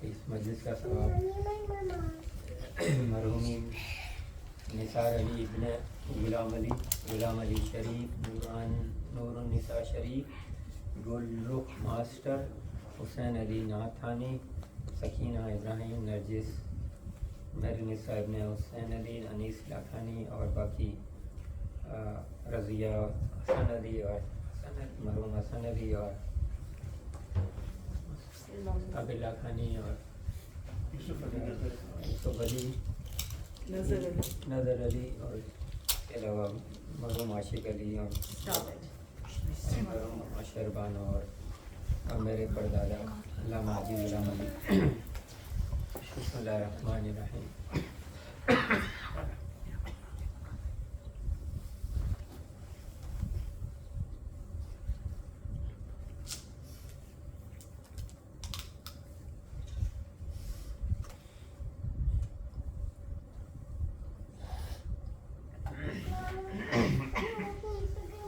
اس مجلس کا ثواب مرحومین نثار علی ابن غلام علی شریف، نور النساء شریف، گل رخ ماسٹر، حسین علی ناتھانی، سکینہ ابراہیم، نرجس مرنسا ابن حسین علی، انیس لاکھانی اور باقی رضیہ حسن علی اور مرحوم حسن علی اور عابد لاکھانی اور یوسف علی، نظر علی اور اس کے علاوہ مرحوم عاشق علی اور مرحوم اشربان اور میرے پردادا علامہ حاجی غلام علی۔ بسم اللہ الرحمن الرحیم۔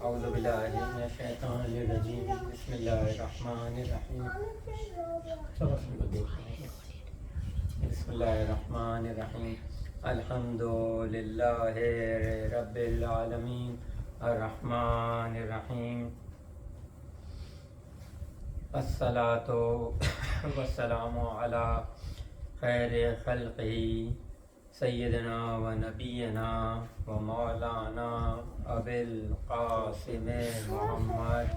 اعوذ باللہ من الشیطان الرجیم، بسم اللہ الرحمن الرحیم، بسم اللہ الرحمن الرحیم، الحمد للہ رب العالمین، الرحمن الرحیم، الصلاۃ والسلام علی خیر خلقہ سیدنا و نبینا و مولانا ابی القاسم محمد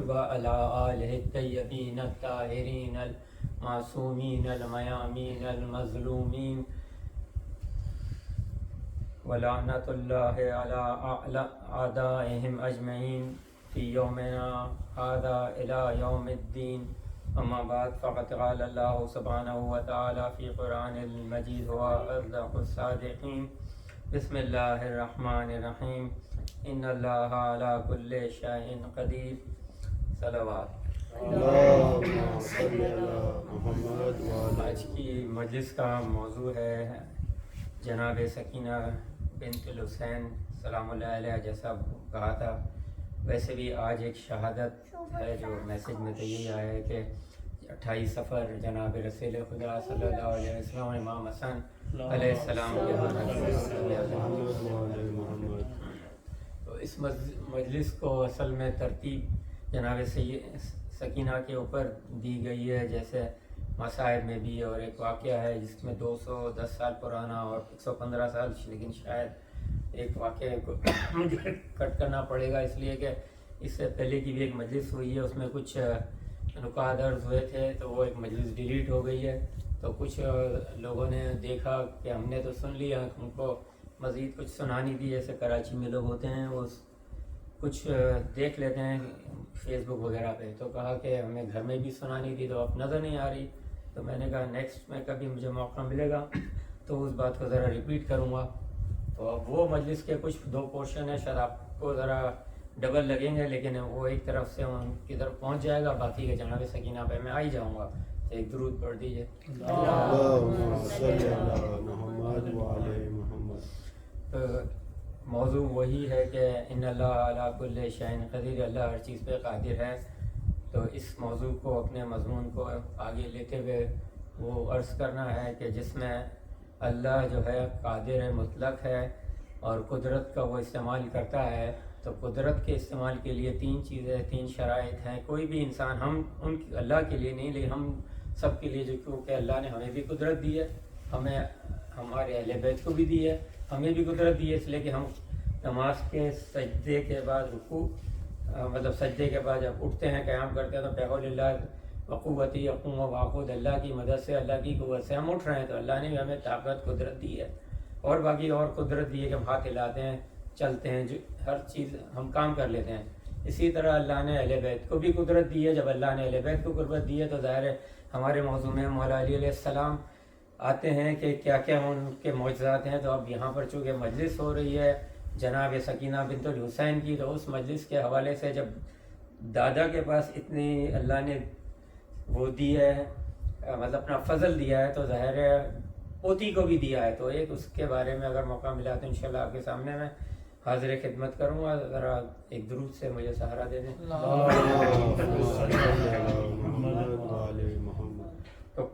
و علی آلہ الطیبین الطاہرین المعصومین المیامین المظلومین ولعنۃ اللہ علی اعدائہم اجمعین فی یومنا ھذا الی یوم الدین۔ اما بعد فقد قال اللہ سبحانہ وتعالی فی قرآن المجید هو اصدق الصادقین۔ بسم اللہ الرحمن الرحیم، ان اللہ علی کل شیء قدیر۔ صلوات۔ آج کی مجلس کا موضوع ہے جناب سکینہ بنت الحسین سلام اللہ علیہ، جیسا کہا تھا۔ ویسے بھی آج ایک شہادت ہے جو میسج میں تو یہی آیا ہے کہ 28 سفر جناب رسول خدا صلی اللہ علیہ وسلم امام حسن علیہ السلام تو اس مجلس کو اصل میں ترتیب جناب سکینہ کے اوپر دی گئی ہے، جیسے مصائب میں بھی، اور ایک واقعہ ہے جس میں 210 سال پرانا اور 115 سال، لیکن شاید ایک واقعے کو مجھے کٹ کرنا پڑے گا اس لیے کہ اس سے پہلے کی بھی ایک مجلس ہوئی ہے، اس میں کچھ نکات عرض ہوئے تھے تو وہ ایک مجلس ڈیلیٹ ہو گئی ہے۔ تو کچھ لوگوں نے دیکھا کہ ہم نے تو سن لیا، ہم کو مزید کچھ سنانی تھی، جیسے کراچی میں لوگ ہوتے ہیں وہ کچھ دیکھ لیتے ہیں فیس بک وغیرہ پہ، تو کہا کہ ہمیں گھر میں بھی سنانی تھی تو اب نظر نہیں آ رہی، تو میں نے کہا نیکسٹ میں کبھی مجھے موقع ملے گا تو اس بات کو ذرا ریپیٹ کروں گا۔ تو اب وہ مجلس کے کچھ 2 پورشن ہیں، شاید آپ کو ذرا ڈبل لگیں گے، لیکن وہ ایک طرف سے ان کی طرف پہنچ جائے گا، باقی کے جناب سکینہ پہ میں آ ہی جاؤں گا۔ تو ایک درود پڑھ دیجیے۔ موضوع وہی ہے کہ ان اللہ علی کل شیء قدیر، اللہ ہر چیز پہ قادر ہے۔ تو اس موضوع کو، اپنے مضمون کو آگے لیتے ہوئے وہ عرض کرنا ہے کہ جس میں اللہ جو ہے قادر مطلق ہے اور قدرت کا وہ استعمال کرتا ہے، تو قدرت کے استعمال کے لیے 3 چیزیں، 3 شرائط ہیں۔ کوئی بھی انسان، ہم ان اللہ کے لیے نہیں، لیکن ہم سب کے لیے، جو کیونکہ اللہ نے ہمیں بھی قدرت دی ہے، ہمیں ہمارے اہل بیت کو بھی دی ہے، ہمیں بھی قدرت دی ہے، اس لیے کہ ہم نماز کے سجدے کے بعد رکوع، مطلب سجدے کے بعد جب اٹھتے ہیں، قیام کرتے ہیں، تو بحول اللہ وقوتی اقوم و واقود، اللہ کی مدد سے، اللہ کی قوت سے ہم اٹھ رہے ہیں، تو اللہ نے بھی ہمیں طاقت قدرت دی ہے، اور باقی اور قدرت دی ہے کہ ہم ہاتھ ہلاتے ہیں، چلتے ہیں، جو ہر چیز ہم کام کر لیتے ہیں۔ اسی طرح اللہ نے اہل بیت کو بھی قدرت دی ہے۔ جب اللہ نے اہل بیت کو قدرت دی ہے تو ظاہر ہے ہمارے موضوع میں مولا علی علیہ السلام آتے ہیں کہ کیا کیا ان کے معجزات ہیں۔ تو اب یہاں پر چونکہ مجلس ہو رہی ہے جناب سکینہ بنت الحسین کی، تو اس مجلس کے حوالے سے جب دادا کے پاس اتنی اللہ نے وہ دی ہے، مطلب اپنا فضل دیا ہے، تو ظاہر ہے پوتی کو بھی دیا ہے، تو ایک اس کے بارے میں اگر موقع ملا تو انشاءاللہ آپ کے سامنے میں حاضر خدمت کروں گا، ذرا ایک درود سے مجھے سہارا دے دیں۔ تو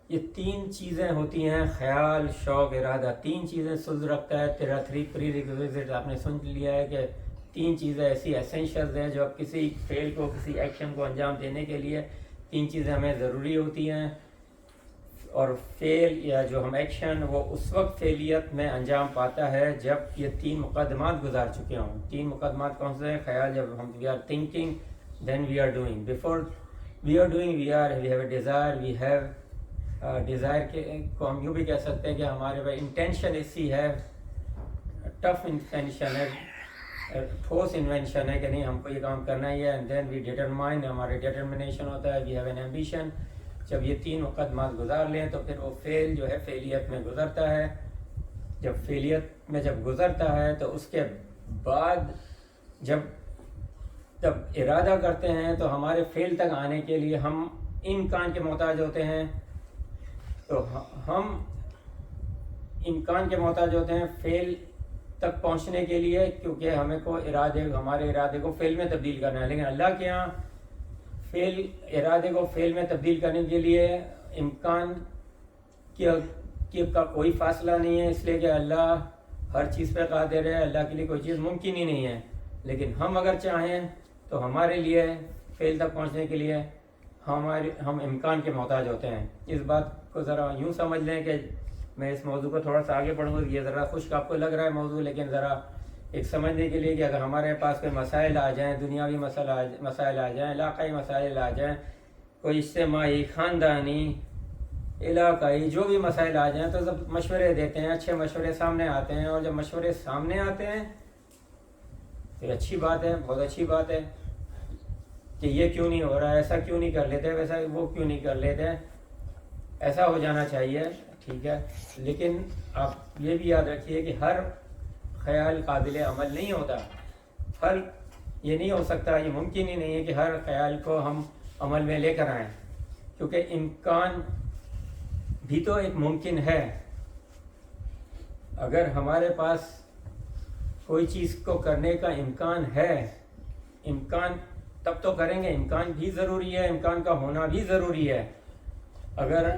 یہ تین چیزیں ہوتی ہیں، خیال، شوق، ارادہ، تین چیزیں سلز رکھتا ہے۔ تیرا 3 پری ریکویزٹ آپ نے سن لیا ہے کہ تین چیزیں ایسی ایسینشلز ہیں جو اب کسی فعل کو، کسی ایکشن کو انجام دینے کے لیے تین چیزیں ہمیں ضروری ہوتی ہیں، اور فعل یا جو ہم ایکشن وہ اس وقت فعلیت میں انجام پاتا ہے جب یہ تین مقدمات گزار چکے ہوں۔ تین مقدمات کون سے ہیں؟ خیال، جب ہم we are thinking then we are doing, before we are doing we have a desire, we have desire کو ہم یوں بھی کہہ سکتے ہیں کہ ہمارے پاس انٹینشن ایسی ہے، ٹف انٹینشن ہے، ٹھوس انوینشن ہے کہ نہیں ہم کو یہ کام کرنا ہی ہے، اینڈ دین وی ڈیٹرمائن، ہمارے ڈیٹرمنیشن ہوتا ہے، وی ہیو این ایمبیشن۔ جب یہ تین مقدمات گزار لیں تو پھر وہ فعل جو ہے فعلیت میں گزرتا ہے۔ جب فعلیت میں جب گزرتا ہے تو اس کے بعد جب ارادہ کرتے ہیں تو ہمارے فعل تک آنے کے لیے ہم امکان کے محتاج ہوتے ہیں، تو ہم امکان کے محتاج ہوتے ہیں فعل تک پہنچنے کے لیے، کیونکہ ہمیں کو ہمارے ارادے کو فعل میں تبدیل کرنا ہے۔ لیکن اللہ کے ہاں ارادے کو فعل میں تبدیل کرنے کے لیے امکان کا کوئی فاصلہ نہیں ہے، اس لیے کہ اللہ ہر چیز پہ قادر ہے، اللہ کے لیے کوئی چیز ممکن ہی نہیں ہے۔ لیکن ہم اگر چاہیں تو ہمارے لیے فعل تک پہنچنے کے لیے ہم امکان کے محتاج ہوتے ہیں۔ اس بات کو ذرا یوں سمجھ لیں کہ میں اس موضوع کو تھوڑا سا آگے بڑھوں گا، یہ ذرا خشک آپ کو لگ رہا ہے موضوع، لیکن ذرا ایک سمجھنے کے لیے کہ اگر ہمارے پاس کوئی مسائل آ جائیں، دنیاوی مسائل آ جائیں، علاقائی مسائل آ جائیں، کوئی اجتماعی، خاندانی، علاقائی، جو بھی مسائل آ جائیں تو سب مشورے دیتے ہیں، اچھے مشورے سامنے آتے ہیں، اور جب مشورے سامنے آتے ہیں تو اچھی بات ہے، بہت اچھی بات ہے کہ یہ کیوں نہیں ہو رہا ہے، ایسا کیوں نہیں کر لیتے، ویسا وہ کیوں نہیں کر لیتے، ایسا ہو جانا چاہیے، ٹھیک ہے۔ لیکن آپ یہ بھی یاد رکھیے کہ ہر خیال قابل عمل نہیں ہوتا، یہ نہیں ہو سکتا، یہ ممکن ہی نہیں ہے کہ ہر خیال کو ہم عمل میں لے کر آئیں، کیونکہ امکان بھی تو ایک ممکن ہے۔ اگر ہمارے پاس کوئی چیز کو کرنے کا امکان ہے، امکان تب تو کریں گے، امکان بھی ضروری ہے، امکان کا ہونا بھی ضروری ہے۔ اگر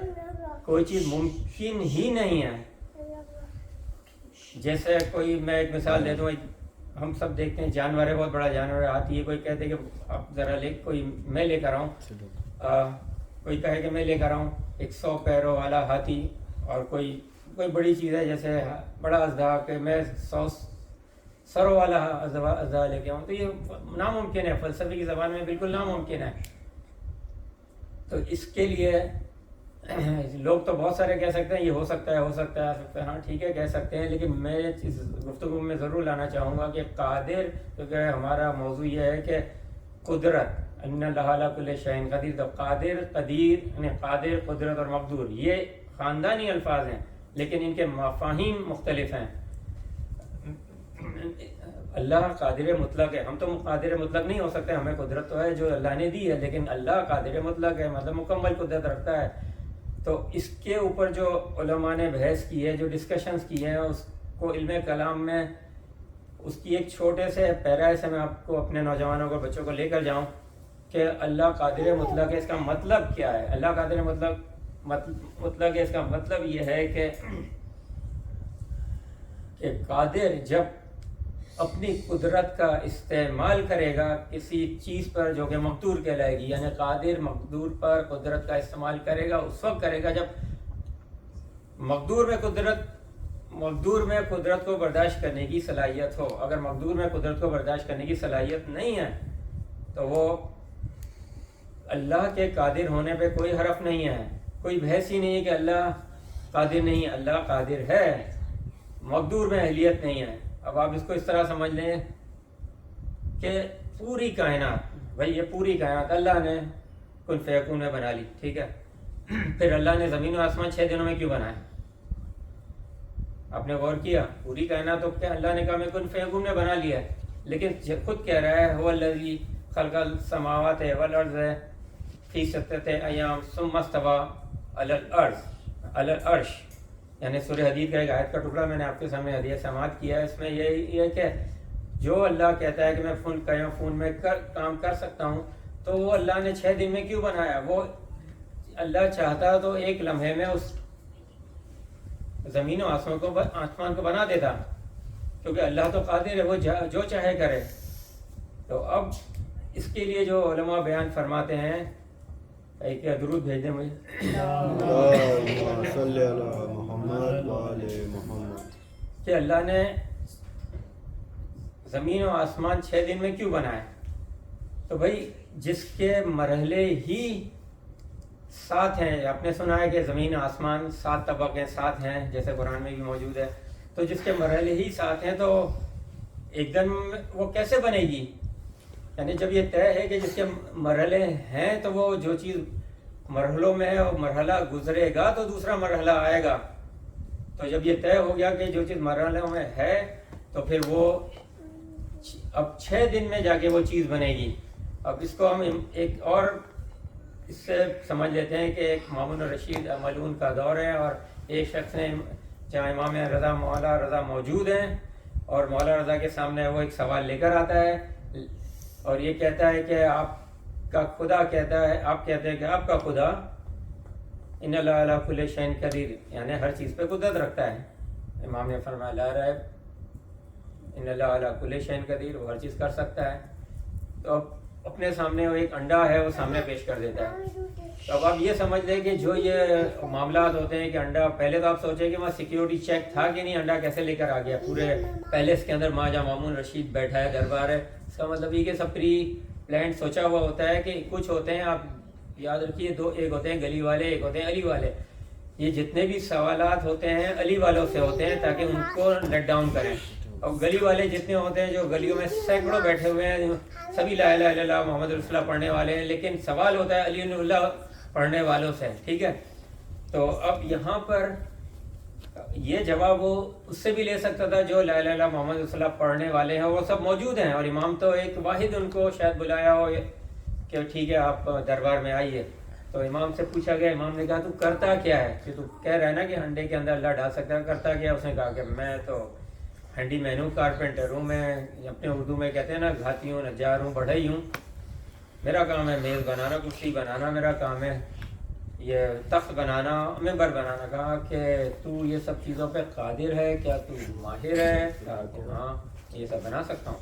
کوئی چیز ممکن ہی نہیں ہے، جیسے کوئی میں ایک مثال دے دوں، ہم سب دیکھتے ہیں جانور ہے، بہت بڑا جانور ہے، ہاتھی ہے، کوئی کہتے کہ اب ذرا میں لے کر آؤں، کوئی کہے کہ میں لے کر آؤں 100 پیروں والا ہاتھی، اور کوئی بڑی چیز ہے جیسے بڑا اژدہا کہ میں 100 سروں والا اژدہا لے کے آؤں، تو یہ ناممکن ہے، فلسفے کی زبان میں بالکل ناممکن ہے۔ تو اس کے لیے لوگ تو بہت سارے کہہ سکتے ہیں یہ ہو سکتا ہے، ہاں ٹھیک ہے کہہ سکتے ہیں، لیکن میں اس گفتگو میں ضرور لانا چاہوں گا کہ قادر، کیونکہ ہمارا موضوع یہ ہے کہ قدرت، ان اللہ علی کل شیء قدیر، تو قادر، قدیر، یعنی قادر، قدرت اور مقدور یہ خاندانی الفاظ ہیں، لیکن ان کے مفاہیم مختلف ہیں۔ اللہ قادر مطلق ہے، ہم تو قادر مطلق نہیں ہو سکتے، ہمیں قدرت تو ہے جو اللہ نے دی ہے، لیکن اللہ قادر مطلق ہے، مطلب مکمل قدرت رکھتا ہے۔ تو اس کے اوپر جو علماء نے بحث کی ہے، جو ڈسکشنز کی ہیں، اس کو علم کلام میں اس کی ایک چھوٹے سے پیرا سے میں آپ کو اپنے نوجوانوں کو، بچوں کو لے کر جاؤں کہ اللہ قادر مطلق ہے، اس کا مطلب کیا ہے؟ اللہ قادر مطلق ہے، اس کا مطلب یہ ہے کہ قادر جب اپنی قدرت کا استعمال کرے گا کسی چیز پر جو کہ مقدور کہلائے گی، یعنی قادر مقدور پر قدرت کا استعمال کرے گا، اس وقت کرے گا جب مقدور میں قدرت کو برداشت کرنے کی صلاحیت ہو۔ اگر مقدور میں قدرت کو برداشت کرنے کی صلاحیت نہیں ہے تو وہ اللہ کے قادر ہونے پہ کوئی حرف نہیں ہے، کوئی بحث ہی نہیں ہے کہ اللہ قادر نہیں ہے، اللہ قادر ہے، مقدور میں اہلیت نہیں ہے۔ اب آپ اس کو اس طرح سمجھ لیں کہ پوری کائنات، بھائی یہ پوری کائنات اللہ نے کن فیکون میں بنا لی، ٹھیک ہے، پھر اللہ نے زمین و آسمان 6 دنوں میں کیوں بنائے؟ آپ نے غور کیا؟ پوری کائنات تو کیا اللہ نے کہا میں کن فیکون میں بنا لیا ہے، لیکن خود کہہ رہا ہے هو الذی خلق السماوات والارض فی 6 ایام ثم استوى علی العرش، یعنی سورہ حدید کا ایک آیت کا ٹکڑا میں نے آپ کے سامنے حدیث سماعت کیا ہے. اس میں یہی ہے کہ جو اللہ کہتا ہے کہ میں فون میں کام کر سکتا ہوں تو وہ اللہ نے 6 دن میں کیوں بنایا؟ وہ اللہ چاہتا تو ایک لمحے میں اس زمین و آسمان کو بنا دیتا، کیونکہ اللہ تو قادر ہے، وہ جو چاہے کرے. تو اب اس کے لیے جو علماء بیان فرماتے ہیں، ایک درود بھیج دیں مجھے، اللہم صلی علی محمد وآل محمد، کہ اللہ نے زمین و آسمان 6 دن میں کیوں بنائے؟ تو بھائی جس کے مرحلے ہی 7 ہیں، آپ نے سنا ہے کہ زمین آسمان 7 طبقے 7 ہیں، جیسے قرآن میں بھی موجود ہے. تو جس کے مرحلے ہی 7 ہیں تو ایک دم وہ کیسے بنے گی؟ یعنی جب یہ طے ہے کہ جس کے مرحلے ہیں تو وہ جو چیز مرحلوں میں ہے وہ مرحلہ گزرے گا تو دوسرا مرحلہ آئے گا. تو جب یہ طے ہو گیا کہ جو چیز مرحلوں میں ہے تو پھر وہ اب 6 دن میں جا کے وہ چیز بنے گی. اب اس کو ہم ایک اور اس سے سمجھ لیتے ہیں کہ ایک مامون الرشید ملعون کا دور ہے، اور ایک شخص نے جہاں امام رضا مولا رضا موجود ہیں، اور مولا رضا کے سامنے وہ ایک سوال لے کر آتا ہے اور یہ کہتا ہے کہ آپ کا خدا کہتا ہے، آپ کہتے ہیں کہ آپ کا خدا ان اللہ علی کل شیء قدیر، یعنی ہر چیز پہ قدرت رکھتا ہے. امام نے فرمایا لا ریب، ان اللہ علی کل شیء قدیر، وہ ہر چیز کر سکتا ہے. تو اب اپنے سامنے وہ ایک انڈا ہے وہ سامنے پیش کر دیتا ہے. تو اب آپ یہ سمجھ لیں کہ جو یہ معاملات ہوتے ہیں کہ انڈا، پہلے تو آپ سوچیں کہ وہاں سیکیورٹی چیک تھا کہ نہیں، انڈا کیسے لے کر آ گیا پورے پیلس کے اندر، مہاجہ مامون رشید بیٹھا ہے، دربار ہے. اس کا مطلب یہ کہ سب پری پلانٹ سوچا ہوا ہوتا ہے کہ کچھ ہوتے ہیں، آپ یاد رکھیے دو، ایک ہوتے ہیں گلی والے، ایک ہوتے ہیں علی والے. یہ جتنے بھی سوالات ہوتے ہیں علی والوں سے ہوتے ہیں تاکہ ان کو لیٹ ڈاؤن کریں. اور گلی والے جتنے ہوتے ہیں، جو گلیوں میں سینکڑوں بیٹھے ہوئے ہیں، سبھی لا الہ الا اللہ محمد رسول اللہ پڑھنے والے ہیں، لیکن سوال ہوتا ہے علی اللہ پڑھنے والوں سے. ٹھیک ہے، تو اب یہاں پر یہ جواب وہ اس سے بھی لے سکتا تھا جو لا الہ الا اللہ محمد رسول اللہ پڑھنے والے ہیں، وہ سب موجود ہیں، اور امام تو ایک واحد ان کو شاید بلایا ہو کہ ٹھیک ہے آپ دربار میں آئیے. تو امام سے پوچھا گیا، امام نے کہا تو کرتا کیا ہے؟ کہ تو کہہ رہا ہے نا کہ ہنڈے کے اندر اللہ ڈال سکتا ہے، کرتا کیا؟ اس نے کہا کہ میں تو ہینڈی مین ہوں، کارپینٹر ہوں، میں اپنے اردو میں کہتے ہیں نا گھاتی ہوں، نجار ہوں، بڑھئی ہوں. میرا کام ہے میز بنانا، کرسی بنانا، میرا کام ہے یہ تخت بنانا، ممبر بنانا. کہا کہ تو یہ سب چیزوں پہ قادر ہے کیا؟ تو ماہر ہے؟ کہا کہ ہاں یہ سب بنا سکتا ہوں.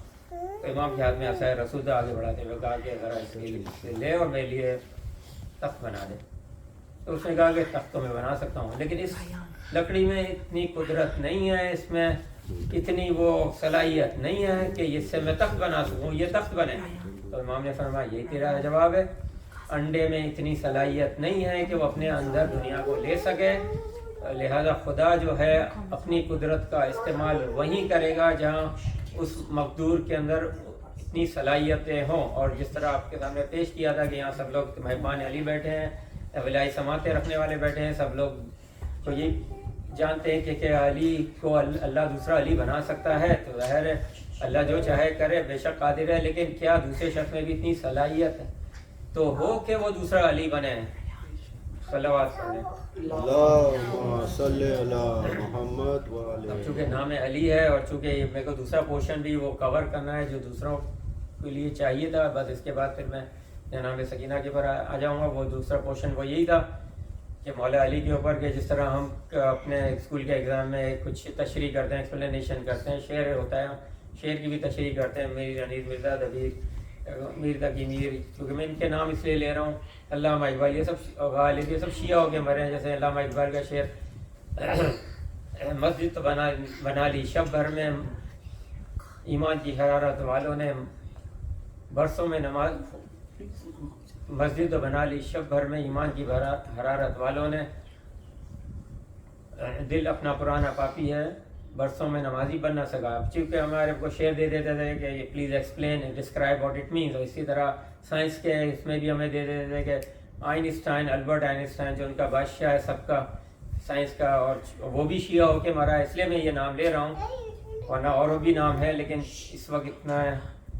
تو امام کے ہاتھ میں عصا رسول تھا، آگے بڑھاتے ہوئے کہا کہ ذرا اس کے لیے لے اور میرے لیے تخت بنا دے. تو اس نے کہا کہ تخت تو میں بنا سکتا ہوں، لیکن اس لکڑی میں اتنی قدرت نہیں ہے، اس میں اتنی وہ صلاحیت نہیں ہے کہ اس سے میں تخت بنا سکوں، یہ تخت بنے. تو امام نے فرمایا یہی تیرا جواب ہے، انڈے میں اتنی صلاحیت نہیں ہے کہ وہ اپنے اندر دنیا کو لے سکے، لہذا خدا جو ہے اپنی قدرت کا استعمال وہیں کرے گا جہاں اس مقدور کے اندر اتنی صلاحیتیں ہوں. اور جس طرح آپ کے سامنے پیش کیا تھا کہ یہاں سب لوگ مہمان علی بیٹھے ہیں، اولیاء سماعتیں رکھنے والے بیٹھے ہیں، سب لوگ تو یہ جانتے ہیں کہ کیا علی کو اللہ دوسرا علی بنا سکتا ہے. تو ظاہر ہے اللہ جو چاہے کرے، بے شک قادر ہے، لیکن کیا دوسرے شخص میں بھی اتنی صلاحیت ہے تو ہو کہ وہ دوسرا علی بنے؟ صلوات پڑھیں. اللہم صلی علی محمد وآل. اب چونکہ نام علی ہے اور چونکہ میرے کو دوسرا پورشن بھی وہ کور کرنا ہے جو دوسروں کے لیے چاہیے تھا، بس اس کے بعد پھر میں نام سکینہ کے پر آ جاؤں گا. وہ دوسرا پورشن وہ یہی تھا کہ مولا علی کے اوپر کہ جس طرح ہم اپنے اسکول کے ایگزام میں کچھ تشریح کرتے ہیں، ایکسپلینیشن کرتے ہیں، شعر ہوتا ہے، شعر کی بھی تشریح کرتے ہیں، میری انیس مرزا دبیر، میر تقی میر، کیونکہ میں ان کے نام اس لیے لے رہا ہوں، علامہ اقبال، یہ سب غالب، یہ سب شیعہ ہو کے مرے ہیں. جیسے علامہ اقبال کا شعر، مسجد تو بنا لی شب بھر میں ایمان کی حرارت والوں نے، برسوں میں نماز، مسجد تو بنا لی شب بھر میں ایمان کی حرارت والوں نے، دل اپنا پرانا پاپی ہے برسوں میں نمازی بن نہ سکا. اب چونکہ ہمارے کو شعر دے دیتے تھے کہ یہ please explain describe what it means, اور اسی طرح سائنس کے اس میں بھی ہمیں دے دیتے تھے کہ آئنسٹائن، البرٹ آئنسٹائن جو ان کا بادشاہ ہے سب کا سائنس کا، اور وہ بھی شیعہ ہو کے مرا ہے، اس لیے میں یہ نام لے رہا ہوں، ورنہ اور بھی نام ہے لیکن اس وقت اتنا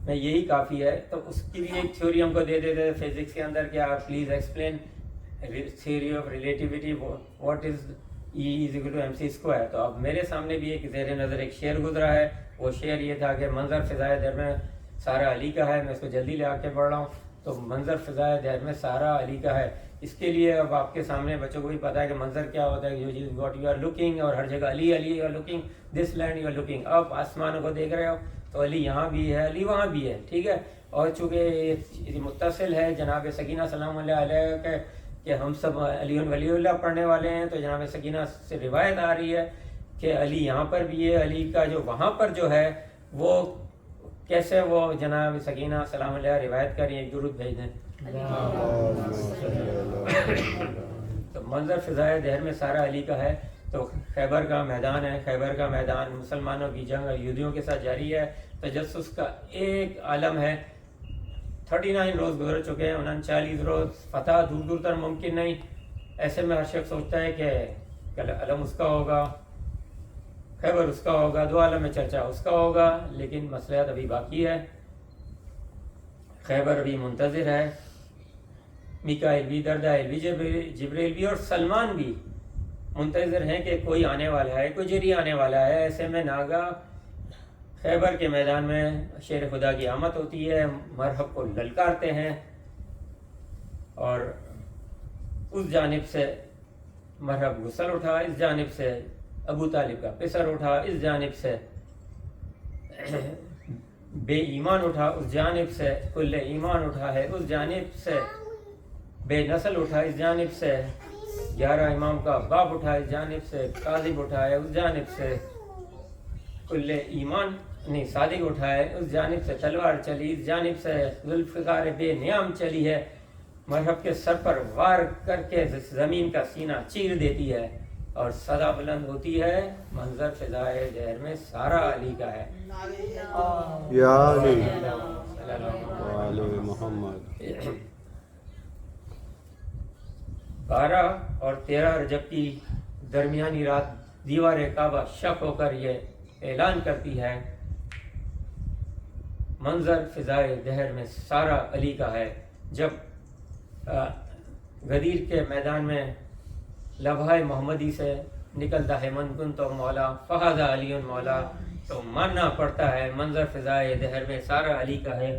میں یہی کافی ہے. تو اس کی بھی ایک تھیوری ہم کو دے دیتے تھے فزکس کے اندر کہ آپ please explain theory of relativity, what is E=mc². تو اب میرے سامنے بھی ایک زیر نظر ایک شعر گزرا ہے. وہ شعر یہ تھا کہ منظر فضائے دہر میں سارا علی کا ہے. میں اس کو جلدی لے آ کے پڑھ رہا ہوں. تو منظر فضائے دہر میں سارا علی کا ہے. اس کے لیے اب آپ کے سامنے بچوں کو بھی پتا ہے کہ منظر کیا ہوتا ہے. واٹ یو آر لوکنگ, اور ہر جگہ Ali Ali you are looking, this land you are looking. آپ آسمانوں کو دیکھ رہے ہو تو علی یہاں بھی ہے, علی وہاں بھی ہے, ٹھیک ہے. اور چونکہ یہ متصل ہے جناب سکینہ سلام اللہ علیہ کہ ہم سب علی ولی اللہ پڑھنے والے ہیں, تو جناب سکینہ سے روایت آ رہی ہے کہ علی یہاں پر بھی ہے. علی کا جو وہاں پر جو ہے وہ کیسے, وہ جناب سکینہ سلام اللہ روایت کر رہی ہیں. ایک درود بھیج دیں. تو منظر فضائے دہر میں سارا علی کا ہے. تو خیبر کا میدان ہے, خیبر کا میدان مسلمانوں کی جنگ یہودیوں کے ساتھ جاری ہے. تجسس کا ایک عالم ہے. 39 روز گزر چکے ہیں, 39 روز. فتح دور دور تر ممکن نہیں. ایسے میں ہر شخص سوچتا ہے کہ علم اس کا ہوگا, خیبر اس کا ہوگا, دو عالم میں چرچا اس کا ہوگا, لیکن مسئلہ ابھی باقی ہے. خیبر بھی منتظر ہے. میکائیل بھی, دردائل بھی, جبریل بھی اور سلمان بھی منتظر ہیں کہ کوئی آنے والا ہے, کوئی جری آنے والا ہے. ایسے میں ناگا خیبر کے میدان میں شیر خدا کی آمد ہوتی ہے. مرحب کو للکارتے ہیں اور اس جانب سے مرحب غسل اٹھا, اس جانب سے ابو طالب کا پسر اٹھا, اس جانب سے بے ایمان اٹھا, اس جانب سے کل ایمان اٹھا ہے, اس جانب سے بے نسل اٹھا, اس جانب سے 11 امام کا باپ اٹھا, اس جانب سے کاذب اٹھا ہے, اس جانب سے کل ایمان نہیں صادق اٹھا ہے, اس جانب سے تلوار چلی, اس جانب سے ذوالفقار بے نیام چلی ہے. مرحب کے سر پر وار کر کے زمین کا سینہ چیر دیتی ہے اور صدا بلند ہوتی ہے, منظر فضائے دہر میں سارا علی کا ہے. یا علی محمد. 12 اور 13 رجب کی درمیانی رات دیوار کعبہ شق ہو کر یہ اعلان کرتی ہے منظر فضائے دہر میں سارا علی کا ہے. جب غدیر کے میدان میں لبھائے محمدی سے نکلتا ہے من کن تو مولا فہذا علی مولا, تو ماننا پڑتا ہے منظر فضائے دہر میں سارا علی کا ہے.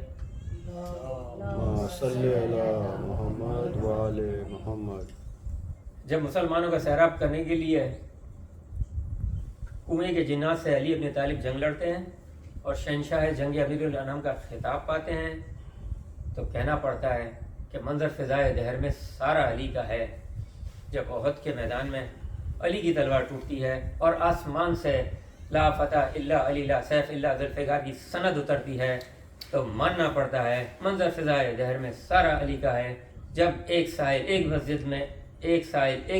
صلی اللہ محمد وآل محمد. جب مسلمانوں کا سیراب کرنے کے لیے کنویں کے جنات سے علی ابن طالب جنگ لڑتے ہیں اور شہنشاہ جنگ امیر الانام کا خطاب پاتے ہیں, تو کہنا پڑتا ہے کہ منظر فضائے دہر میں سارا علی کا ہے. جب احد کے میدان میں علی کی تلوار ٹوٹتی ہے اور آسمان سے لا فتح الا علی لا سیف الا ذوالفقار کی سند اترتی ہے, تو ماننا پڑتا ہے منظر فضائے دہر میں سارا علی کا ہے. جب ایک سائل ایک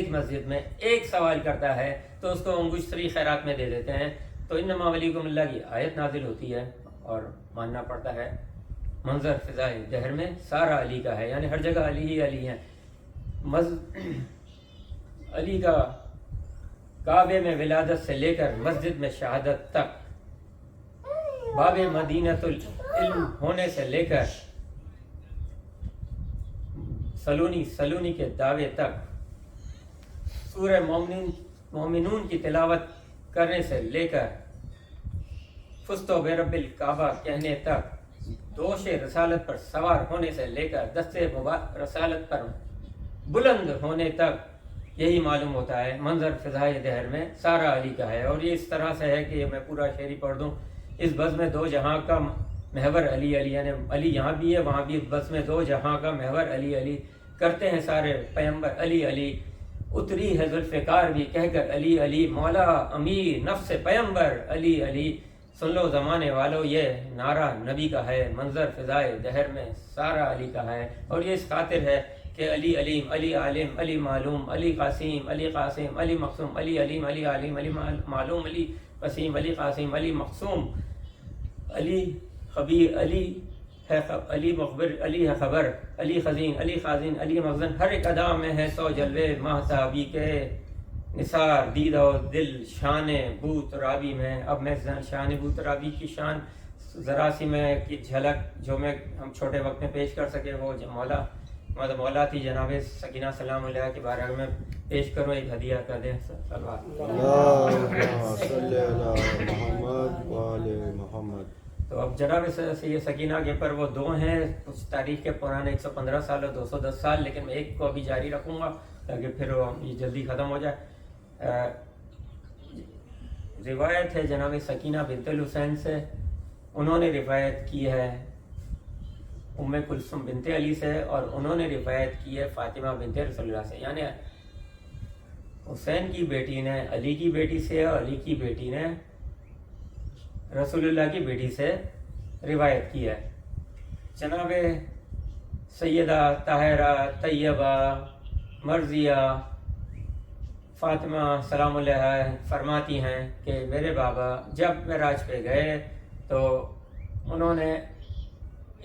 مسجد میں ایک سوال کرتا ہے تو اس کو انگشتری خیرات میں دے دیتے ہیں, تو انما ولیکم اللہ کی آیت نازل ہوتی ہے اور ماننا پڑتا ہے منظر فضائے دہر میں سارا علی کا ہے. یعنی ہر جگہ علی ہی علی ہے. علی کا کعبے میں ولادت سے لے کر مسجد میں شہادت تک, باب مدینۃ العلم ہونے سے لے کر سلونی کے دعوے تک, سورہ مومنون کی تلاوت کرنے سے لے کر فزت برب الکعبہ کہنے تک, دوش رسالت پر سوار ہونے سے لے کر دستے رسالت پر بلند ہونے تک, یہی معلوم ہوتا ہے منظر فضائے دہر میں سارا علی کا ہے. اور یہ اس طرح سے ہے کہ میں پورا شعری پڑھ دوں. اس بزم میں 2 جہاں کا محور علی علی, یعنی علی یہاں بھی ہے وہاں بھی. اس بزم میں 2 جہاں کا محور علی علی کرتے ہیں سارے پیغمبر علی علی. اتری ہے ذوالفقار بھی کہہ کر علی علی, مولا امیر نفس پیغمبر علی علی. سن لو زمانے والو یہ نعرہ نبی کا ہے, منظر فضائے دہر میں سارا علی کا ہے. اور یہ اس خاطر ہے کہ علی علیم, علی عالم, علی معلوم, علی قاسم, علی قاسم, علی مقسوم, علی علیم, علی عالم, علی معلوم, علی قسیم, علی قاسم, علی مقسوم, علی خبیر, علی ہے علی مخبر, علی ہے خبر, علی خزین, علی خازن, علی مخزن. ہر ایک ادا میں ہے 100 جلوے ماہتابی کے نثار, دید و دل شان بوت رابی میں. اب میں شان بوت رابی کی شان ذرا سی میں کی جھلک جو میں ہم چھوٹے وقت میں پیش کر سکے, وہ مولا مطلب مولا تھی جناب سکینہ سلام علیہ کے بارے میں پیش کرو، ایک ہدیہ کر دیں صلوات۔ اللہم صلی علی محمد وآل محمد۔ تو اب جناب سید سکینہ کے پر وہ دو ہیں، کچھ تاریخ کے پرانے 115 سال اور 210 سال، لیکن میں ایک کو ابھی جاری رکھوں گا تاکہ پھر یہ جلدی ختم ہو جائے۔ روایت ہے جناب سکینہ بنت الحسین سے، انہوں نے روایت کی ہے ام کلثوم بنت علی سے، اور انہوں نے روایت کی ہے فاطمہ بنت رسول اللہ سے، یعنی حسین کی بیٹی نے علی کی بیٹی سے اور علی کی بیٹی نے رسول اللہ کی بیٹی سے روایت کی ہے۔ جناب سیدہ طاہرہ طیبہ مرضیہ فاطمہ سلام علیہ فرماتی ہیں کہ میرے بابا جب معراج پہ گئے تو انہوں نے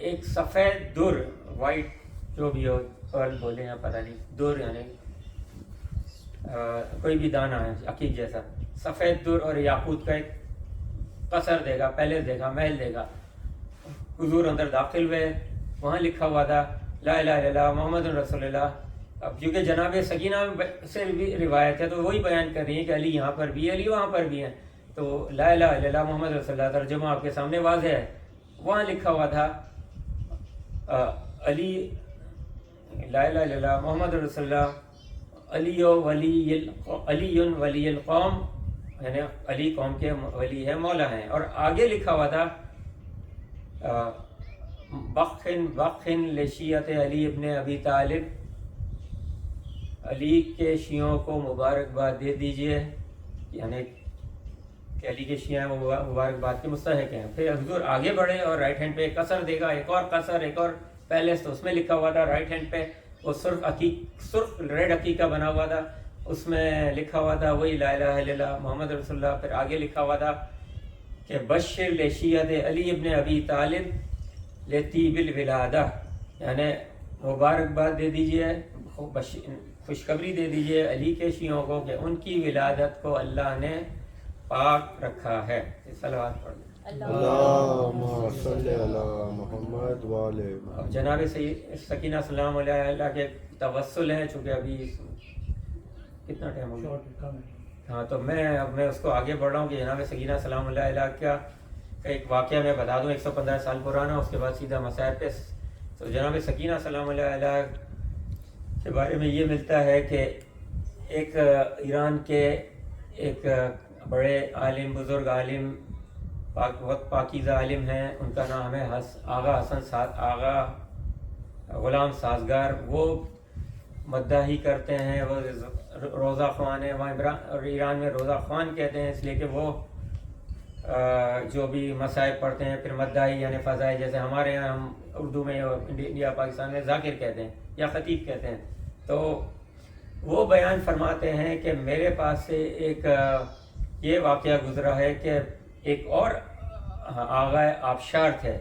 ایک سفید در، وائٹ جو بھی ہو، پرل بولے یا پتہ نہیں، در یعنی کوئی بھی دانہ ہے عقیق جیسا، سفید در اور یاقوت کا ایک قصر دے گا، پیلس دے گا، محل دے گا۔ حضور اندر داخل ہوئے، وہاں لکھا ہوا تھا لا الہ الا اللہ محمد رسول اللہ۔ اب کیونکہ جناب سکینہ سے بھی روایت ہے تو وہی بیان کر رہی ہیں کہ علی یہاں پر بھی ہے، علی وہاں پر بھی ہیں، تو لا الہ الا اللہ محمد رسول اللہ ترجمہ آپ کے سامنے واضح ہے۔ وہاں لکھا ہوا تھا علی لا الہ الا اللہ محمد رسول اللہ علی ولی القوم، یعنی علی قوم کے ولی ہے، مولا ہیں، اور آگے لکھا ہوا تھا بخن لشیعت علی ابن ابی طالب، علی کے شیعوں کو مبارکباد دے دیجئے، یعنی کہ علی کے شیعہ مبارکباد کے مستحق ہیں۔ پھر حضور آگے بڑھے اور رائٹ ہینڈ پہ ایک قصر دے گا، ایک اور قصر، ایک اور پیلس، تو اس میں لکھا ہوا تھا رائٹ ہینڈ پہ وہ سرخ ریڈ عقیقہ بنا ہوا تھا، اس میں لکھا ہوا تھا وہی لا الہ الا اللہ محمد رسول اللہ۔ پھر آگے لکھا ہوا تھا کہ بشر لشیعت علی ابن ابی طالب لطیب الولادہ، یعنی مبارکباد دے دیجئے، خوشخبری دے دیجئے علی کے شیعوں کو کہ ان کی ولادت کو اللہ نے پاک رکھا ہے۔ صلوات پڑھ لیں۔ اللہم صلی علی محمد وآل محمد۔ جناب سکینہ سلام علیہ کے توسل ہیں، چونکہ ابھی کتنا ٹائم ہو گیا، ہاں تو میں اس کو آگے بڑھ رہا ہوں کہ جناب سکینہ سلام علیہ کا ایک واقعہ میں بتا دوں 115 سال پرانا، اس کے بعد سیدھا مسائل پہ۔ تو جناب سکینہ سلام علیہ کے بارے میں یہ ملتا ہے کہ ایک ایران کے ایک بڑے عالم، بزرگ عالم، بہت پاکیزہ عالم ہیں، ان کا نام ہے آغا حسن آغا غلام سازگار۔ وہ مداحی کرتے ہیں، وہ روزہ خوان ہے، وہاں ایران میں روزہ خوان کہتے ہیں اس لیے کہ وہ جو بھی مصائب پڑھتے ہیں پھر مداحی یعنی فضائل، جیسے ہمارے یہاں ہم اردو میں انڈیا پاکستان میں ذاکر کہتے ہیں یا خطیب کہتے ہیں۔ تو وہ بیان فرماتے ہیں کہ میرے پاس سے ایک یہ واقعہ گزرا ہے کہ ایک اور آغا آبشار تھے،